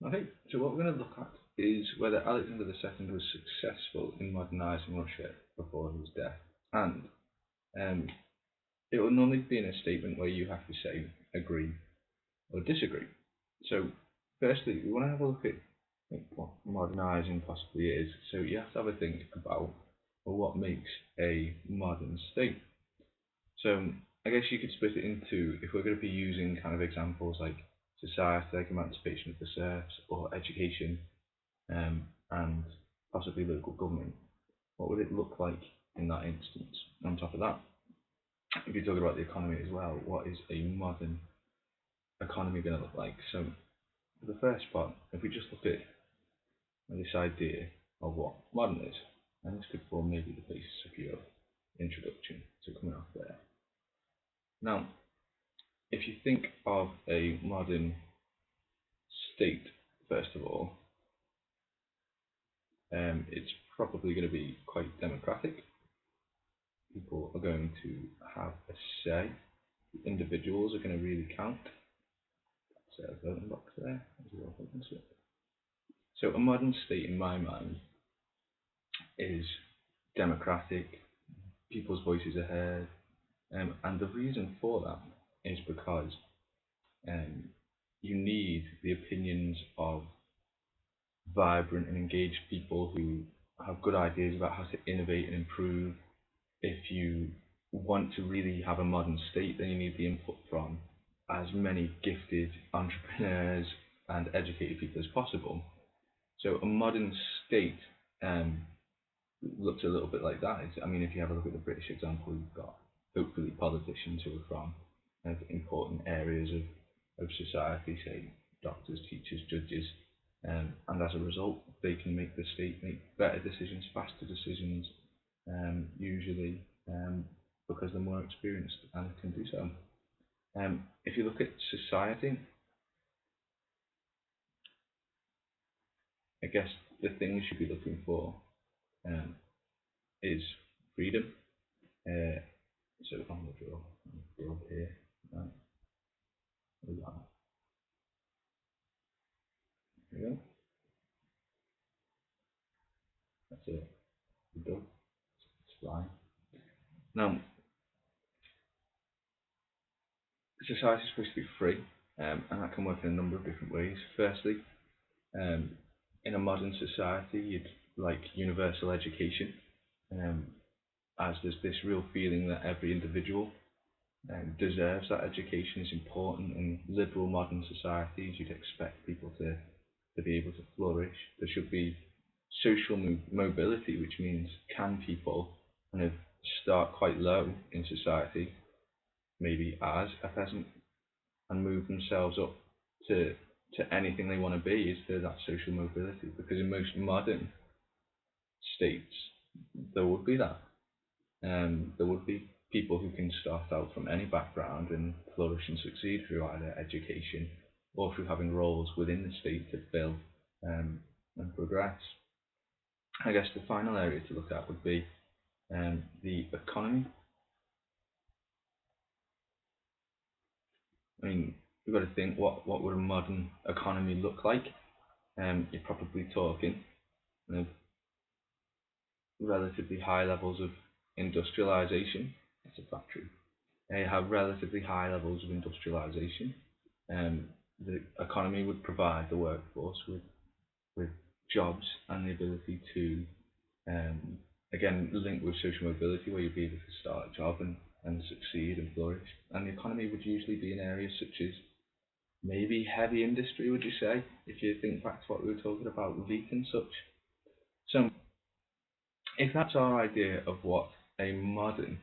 Okay, so what we're going to look at is whether Alexander II was successful in modernising Russia before his death. And it will normally be in a statement where you have to say agree or disagree. So, firstly, we want to have a look at what modernising possibly is. So, you have to have a think about what makes a modern state. So, I guess you could split it into, if we're going to be using kind of examples like society, like emancipation of the serfs, or education, and possibly local government, what would it look like in that instance? On top of that, if you're talking about the economy as well, what is a modern economy going to look like? So, for the first part, if we just look at this idea of what modern is, and this could form maybe the basis of your introduction to coming off there. Now, if you think of a modern state, first of all, it's probably going to be quite democratic. People are going to have a say. Individuals are going to really count. That's a voting box there. So a modern state, in my mind, is democratic. People's voices are heard, and the reason for that is because um, you need the opinions of vibrant and engaged people who have good ideas about how to innovate and improve. If you want to really have a modern state, then you need the input from as many gifted entrepreneurs and educated people as possible. So a modern state looks a little bit like that. I mean, if you have a look at the British example, you've got hopefully politicians who are from important areas of society, say doctors, teachers, judges, and as a result, they can make the state make better decisions, faster decisions, usually because they're more experienced and can do so. If you look at society, I guess the things you'd be looking for um, is freedom. Uh, so I'm going to draw here. Right, there we go. That's it. We're done. It's flying. Now, society is supposed to be free, and that can work in a number of different ways. Firstly, um, in a modern society, you'd like universal education, um, as there's this real feeling that every individual deserves that education, is important. In liberal modern societies, you'd expect people to be able to flourish. There should be social mobility, which means can people kind of start quite low in society, maybe as a peasant, and move themselves up to anything they want to be? Is there that social mobility? Because in most modern states, there would be that. There would be people who can start out from any background and flourish and succeed through either education or through having roles within the state to fill and progress. I guess the final area to look at would be the economy. I mean, you've got to think, what would a modern economy look like? You're probably talking of relatively high levels of industrialization. That's a factory. They have relatively high levels of industrialization. Um, the economy would provide the workforce with jobs and the ability to, again, link with social mobility, where you'd be able to start a job and succeed and flourish. And the economy would usually be in areas such as maybe heavy industry, would you say, if you think back to what we were talking about, wheat and such. So if that's our idea of what a modern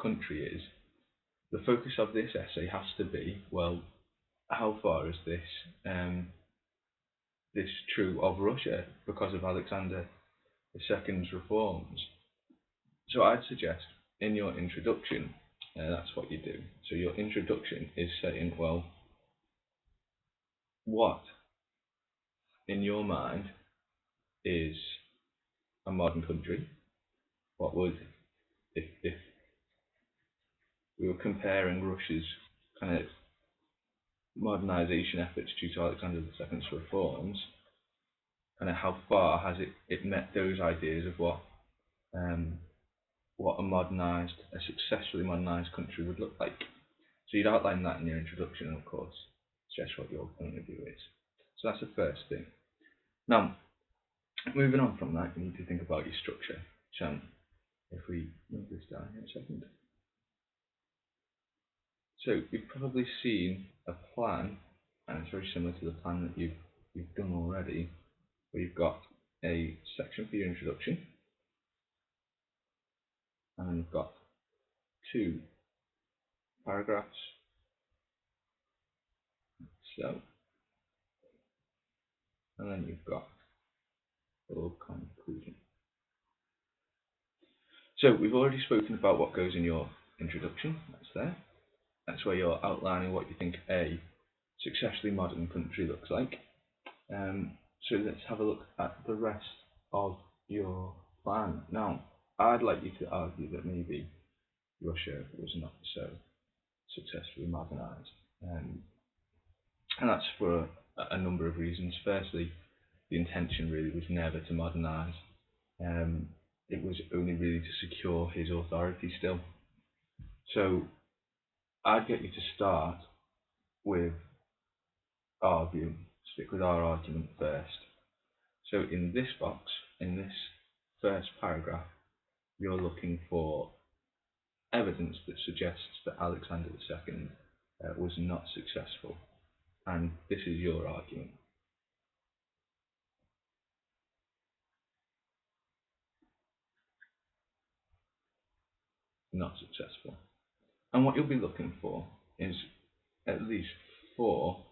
country is, the focus of this essay has to be, well, how far is this true of Russia because of Alexander II's reforms? So I'd suggest in your introduction, that's what you do. So your introduction is saying, well, what in your mind is a modern country? What would, if we were comparing Russia's kind of modernisation efforts due to Alexander II's reforms, and how far has it met those ideas of what a successfully modernised country would look like. So you'd outline that in your introduction, and of course, suggest what your point of view is. So that's the first thing. Now, moving on from that, you need to think about your structure. So if we move this down here a second. So you've probably seen a plan, and it's very similar to the plan that you've done already, where you've got a section for your introduction, and then you've got two paragraphs. So, and then you've got a little conclusion. So we've already spoken about what goes in your introduction. That's there. That's where you're outlining what you think a successfully modern country looks like. So let's have a look at the rest of your plan. Now, I'd like you to argue that maybe Russia was not so successfully modernised. And that's for a number of reasons. Firstly, the intention really was never to modernise. It was only really to secure his authority still. So I'd get you to start with our view, stick with our argument first. So in this box, in this first paragraph, you're looking for evidence that suggests that Alexander II was not successful. And this is your argument. Not successful. And what you'll be looking for is at least 4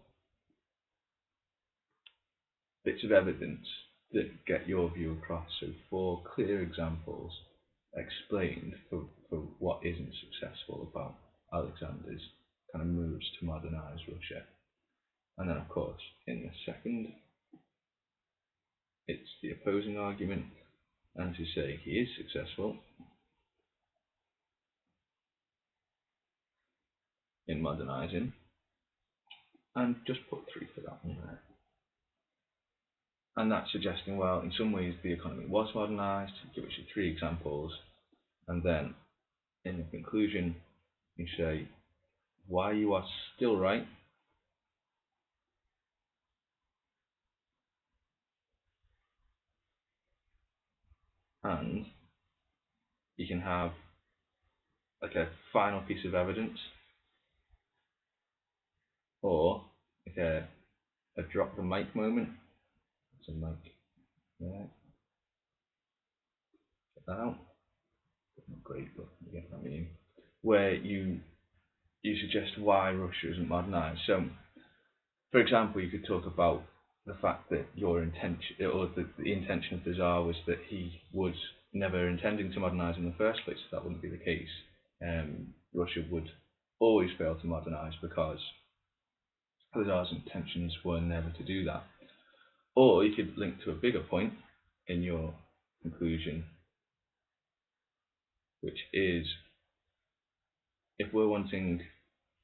bits of evidence that get your view across. So 4 clear examples explained for what isn't successful about Alexander's kind of moves to modernise Russia. And then, of course, in the second, it's the opposing argument, and to say he is successful in modernising, and just put 3 for that one there. And that's suggesting, well, in some ways the economy was modernised, give us your 3 examples, and then in the conclusion you say why you are still right, and you can have like a final piece of evidence, or like a drop the mic moment. It's a mic there. Check that out. Not great, but you get what I mean. Where you suggest why Russia isn't modernised. So, for example, you could talk about the fact that your intention, or the intention of the Tsar, was that he was never intending to modernise in the first place. That wouldn't be the case. Russia would always fail to modernise because the Tsar's intentions were never to do that. Or you could link to a bigger point in your conclusion, which is, if we're wanting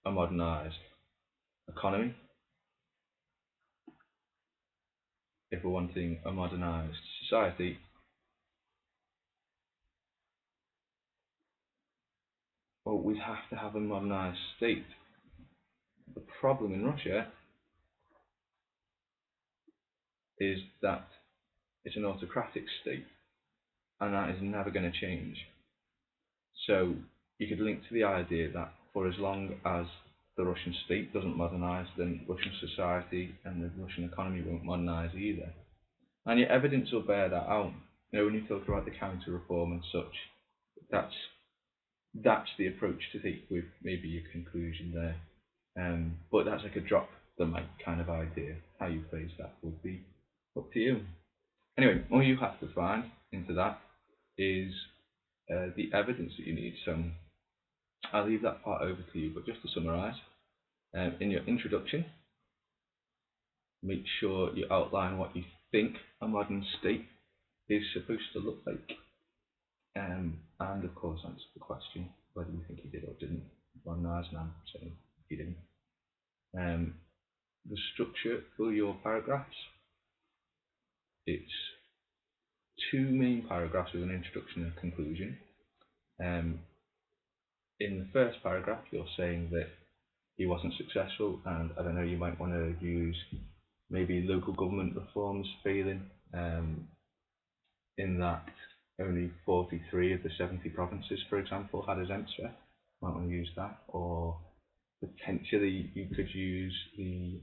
a modernised economy, if we're wanting a modernised society, well, we'd have to have a modernised state. The problem in Russia is that it's an autocratic state, and that is never going to change. So you could link to the idea that for as long as the Russian state doesn't modernise, then Russian society and the Russian economy won't modernise either. And your evidence will bear that out. You know, when you talk about the counter-reform and such, that's the approach to take with maybe your conclusion there. But that's like a drop the mic kind of idea. How you phrase that would be up to you. Anyway, all you have to find into that is the evidence that you need. So I'll leave that part over to you, but just to summarise, in your introduction, make sure you outline what you think a modern state is supposed to look like, and of course answer the question whether you think he did or didn't modernise, and I'm saying he didn't. the structure for your paragraphs, it's two main paragraphs with an introduction and a conclusion. In the first paragraph, you're saying that he wasn't successful, and I don't know, you might want to use maybe local government reforms failing, in that only 43 of the 70 provinces, for example, had a Zemstva. Might want to use that, or potentially you could use the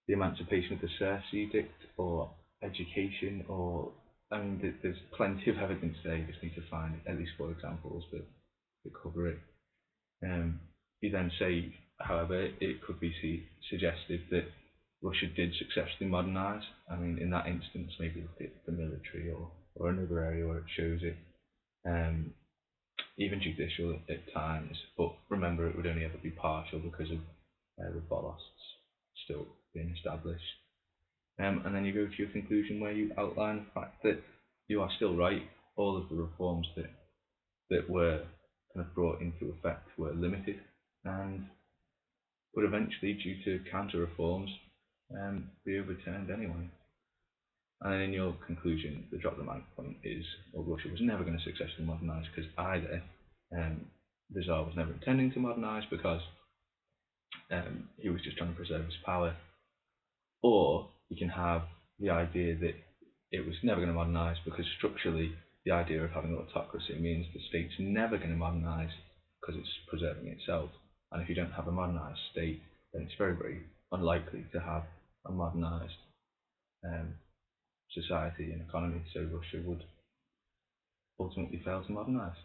emancipation of the Serfs Edict, or education, or I mean, there's plenty of evidence there. You just need to find at least 4 examples that cover it. You then say, however, it could be suggested that Russia did successfully modernise. I mean, in that instance, maybe look at the military, or another area where it shows it, even judicial at times. But remember, it would only ever be partial because of the volosts still being established. And then you go to your conclusion where you outline the fact that you are still right. All of the reforms that were kind of brought into effect were limited, and would eventually, due to counter reforms, be overturned anyway. And then in your conclusion, the drop the mic point is, well, Russia was never going to successfully modernise, because either the Tsar was never intending to modernise because he was just trying to preserve his power, or you can have the idea that it was never going to modernise because structurally the idea of having autocracy means the state's never going to modernise because it's preserving itself. And if you don't have a modernised state, then it's very, very unlikely to have a modernised society and economy. So Russia would ultimately fail to modernise.